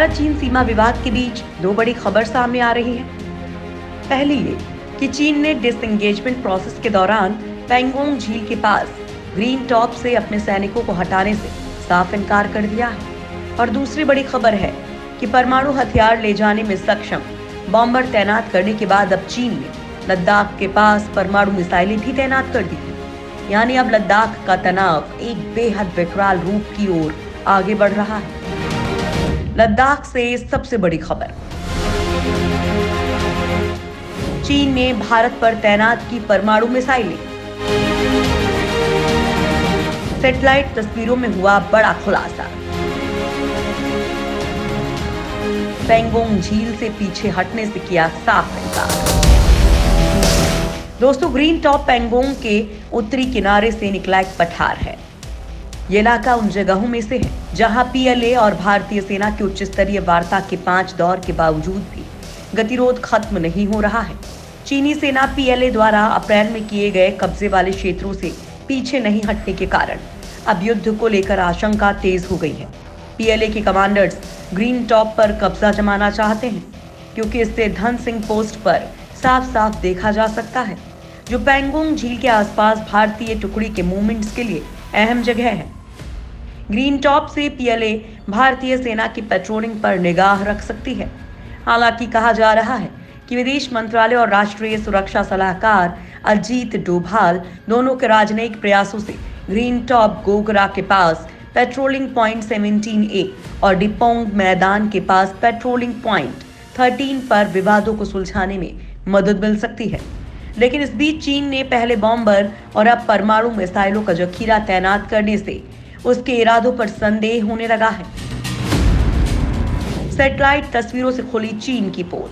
भारत चीन सीमा विवाद के बीच दो बड़ी खबर सामने आ रही है। पहली ये कि चीन ने डिसएंगेजमेंट प्रोसेस के दौरान पैंगोंग झील के पास ग्रीन टॉप से अपने सैनिकों को हटाने से साफ इनकार कर दिया है। और दूसरी बड़ी खबर है कि परमाणु हथियार ले जाने में सक्षम बॉम्बर तैनात करने के बाद अब चीन ने लद्दाख के पास परमाणु मिसाइलें भी तैनात कर दी हैं। यानी अब लद्दाख का तनाव एक बेहद विकराल रूप की ओर आगे बढ़ रहा है। लद्दाख से सबसे बड़ी खबर, चीन ने भारत पर तैनात की परमाणु मिसाइलें। सैटेलाइट तस्वीरों में हुआ बड़ा खुलासा। पैंगोंग झील से पीछे हटने से किया साफ इनकार। दोस्तों, ग्रीन टॉप पैंगोंग के उत्तरी किनारे से निकला एक पठार है। ये इलाका उन जगहों में से है जहां पीएलए और भारतीय सेना की उच्च स्तरीय वार्ता के 5 दौर के बावजूद भी गतिरोध खत्म नहीं हो रहा है। चीनी सेना पीएलए द्वारा अप्रैल में किए गए कब्जे वाले क्षेत्रों से पीछे नहीं हटने के कारण अब युद्ध को लेकर आशंका तेज हो गई है। पीएलए के कमांडर्स ग्रीन टॉप पर कब्जा जमाना चाहते हैं क्योंकि इससे धन सिंह पोस्ट पर साफ साफ देखा जा सकता है, जो पैंगोंग झील के आसपास भारतीय टुकड़ी के मूवमेंट्स के लिए अहम जगह है। ग्रीन टॉप से पीएलए भारतीय सेना की पेट्रोलिंग पर निगाह रख सकती है। हालांकि कहा जा रहा है कि विदेश मंत्रालय और राष्ट्रीय सुरक्षा सलाहकार अजीत डोभाल दोनों के राजनयिक प्रयासों से ग्रीन टॉप गोगरा के पास पेट्रोलिंग पॉइंट 17A और डिपोंग मैदान के पास पेट्रोलिंग पॉइंट 13 पर विवादों को सुलझाने में मदद मिल सकती है। लेकिन इस बीच चीन ने पहले बॉम्बर और अब परमाणु मिसाइलों का जखीरा तैनात करने से उसके इरादों पर संदेह होने लगा है। सैटेलाइट तस्वीरों से खुली चीन की पोल।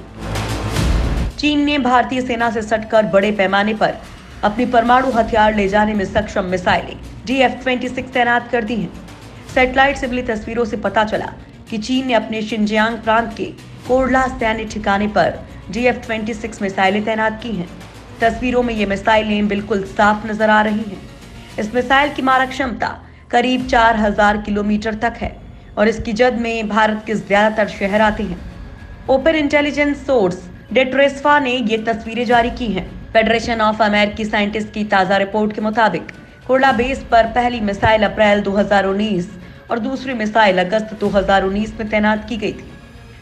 चीन ने भारतीय सेना से सटकर बड़े पैमाने पर अपनी परमाणु हथियार ले जाने में सक्षम मिसाइलें DF-26 तैनात कर दी हैं। सैटेलाइट से मिली तस्वीरों से पता चला कि चीन ने अपने शिनजियांग प्रांत के कोरला सैन्य ठिकाने पर DF-26 मिसाइलें तैनात की हैं। तस्वीरों में ये मिसाइलें बिल्कुल साफ नजर आ रही हैं। इस मिसाइल की मारक क्षमता करीब 4000 किलोमीटर तक है और इसकी जद में भारत के ज्यादातर शहर आते हैं। ओपन इंटेलिजेंस सोर्स डेट्रेस्फा ने ये तस्वीरें जारी की हैं। फेडरेशन ऑफ अमेरिकी साइंटिस्ट की ताजा रिपोर्ट के मुताबिक कोरला बेस पर पहली मिसाइल अप्रैल 2019 और दूसरी मिसाइल अगस्त 2019 में तैनात की गई थी।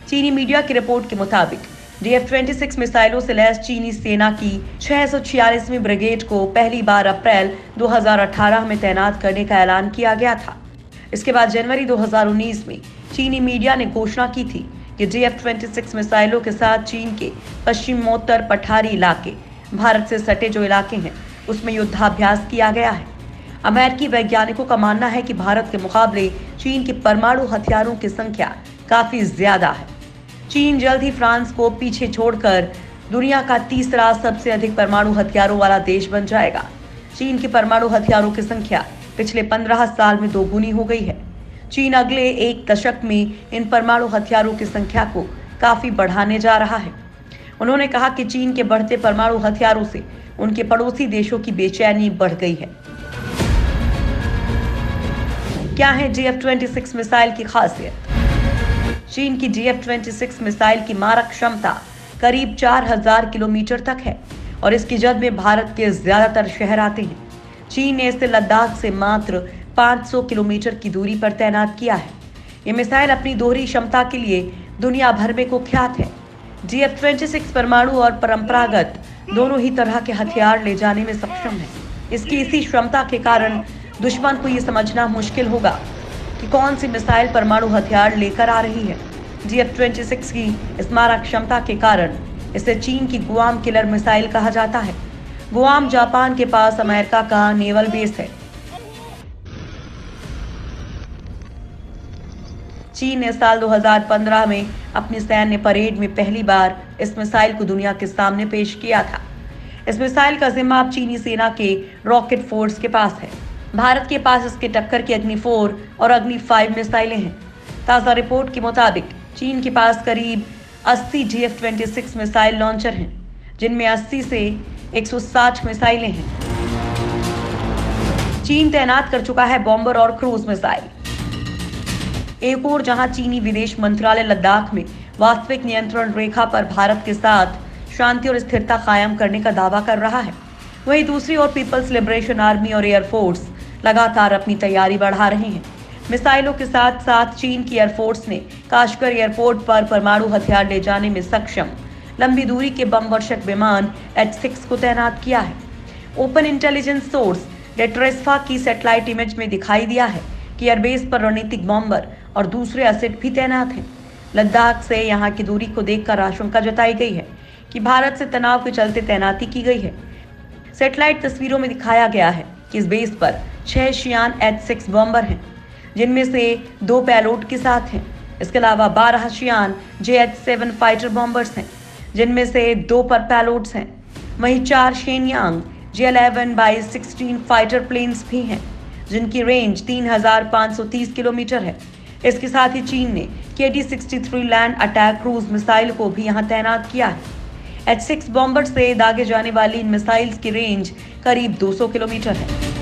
चीनी मीडिया की रिपोर्ट के मुताबिक DF-26 मिसाइलों से लैस चीनी सेना की 646वीं ब्रिगेड को पहली बार अप्रैल 2018 में तैनात करने का ऐलान किया गया था। इसके बाद जनवरी 2019 में चीनी मीडिया ने घोषणा की थी कि DF-26 मिसाइलों के साथ चीन के पश्चिमोत्तर पठारी इलाके, भारत से सटे जो इलाके हैं, उसमें युद्धाभ्यास किया गया है। अमेरिकी वैज्ञानिकों का मानना है कि भारत के मुकाबले चीन के परमाणु हथियारों की संख्या काफी ज्यादा है। चीन जल्द ही फ्रांस को पीछे छोड़कर दुनिया का तीसरा सबसे अधिक परमाणु हथियारों वाला देश बन जाएगा। चीन के परमाणु हथियारों की संख्या पिछले 15 साल में दोगुनी हो गई है। चीन अगले 1 दशक में इन परमाणु हथियारों की संख्या को काफी बढ़ाने जा रहा है। उन्होंने कहा कि चीन के बढ़ते परमाणु हथियारों से उनके पड़ोसी देशों की बेचैनी बढ़ गई है। क्या है DF-26 मिसाइल की खासियत? चीन की DF-26 मिसाइल की मारक क्षमता करीब 4000 किलोमीटर तक है और इसकी जद में भारत के ज्यादातर शहर आते हैं। चीन ने इसे लद्दाख से मात्र 500 किलोमीटर की दूरी पर तैनात किया है। ये मिसाइल अपनी दोहरी क्षमता के लिए दुनिया भर में कुख्यात है। DF-26 परमाणु और परंपरागत दोनों ही तरह के हथियार ले जाने में सक्षम है। इसकी इसी क्षमता के कारण दुश्मन को ये समझना मुश्किल होगा कि कौन सी मिसाइल परमाणु हथियार लेकर आ रही है। DF-26 की इस मारक क्षमता के कारण इसे चीन की गुआम किलर मिसाइल कहा जाता है। गुआम जापान के पास अमेरिका का नेवल बेस है। चीन ने साल 2015 में अपनी सैन्य परेड में पहली बार इस मिसाइल को दुनिया के सामने पेश किया था। इस मिसाइल का जिम्मा अब चीनी सेना के रॉकेट फोर्स के पास है। भारत के पास इसके टक्कर की अग्नि 4 और अग्नि 5 मिसाइलें हैं। ताज़ा रिपोर्ट के मुताबिक चीन के पास करीब 80 DF-26 मिसाइल लॉन्चर हैं, जिनमें 80 से 160 मिसाइलें हैं। चीन तैनात कर चुका है बॉम्बर और क्रूज मिसाइल। एक और जहां चीनी विदेश मंत्रालय लद्दाख में वास्तविक नियंत्रण रेखा पर भारत के साथ शांति और स्थिरता कायम करने का दावा कर रहा है, वहीं दूसरी ओर पीपल्स लिबरेशन आर्मी और एयरफोर्स लगातार अपनी तैयारी बढ़ा रहे हैं। मिसाइलों के साथ साथ चीन की एयरफोर्स ने काशगर एयरपोर्ट पर परमाणु हथियार ले जाने में सक्षम लंबी दूरी के बम वर्षक विमान H-6 को तैनात किया है। ओपन इंटेलिजेंस सोर्स डेट्रेस्फा की सैटेलाइट इमेज में दिखाई दिया है कि एयरबेस पर रणनीतिक बॉम्बर और दूसरे एसेट भी तैनात हैं। लद्दाख से यहां की दूरी को देखकर आशंका जताई गई है कि भारत से तनाव के चलते तैनाती की गई है। सैटेलाइट तस्वीरों में दिखाया गया है कि इस बेस पर 6 शियान H-6 बॉम्बर हैं, जिनमें से 2 पेलोड के साथ हैं। इसके अलावा 12 शियान JH-7 फाइटर बॉम्बर्स हैं, जिनमें से 2 पर पेलोड्स हैं। वहीं 4 शेनयांग J-11/16 फाइटर प्लेन्स भी हैं, जिनकी रेंज 3530 किलोमीटर है। इसके साथ ही चीन ने KD-63 land attack cruise missile को भी यहां तैनात किया है। H-6 बॉम्बर से दागे जाने वाली इन मिसाइल्स की रेंज करीब 200 किलोमीटर है।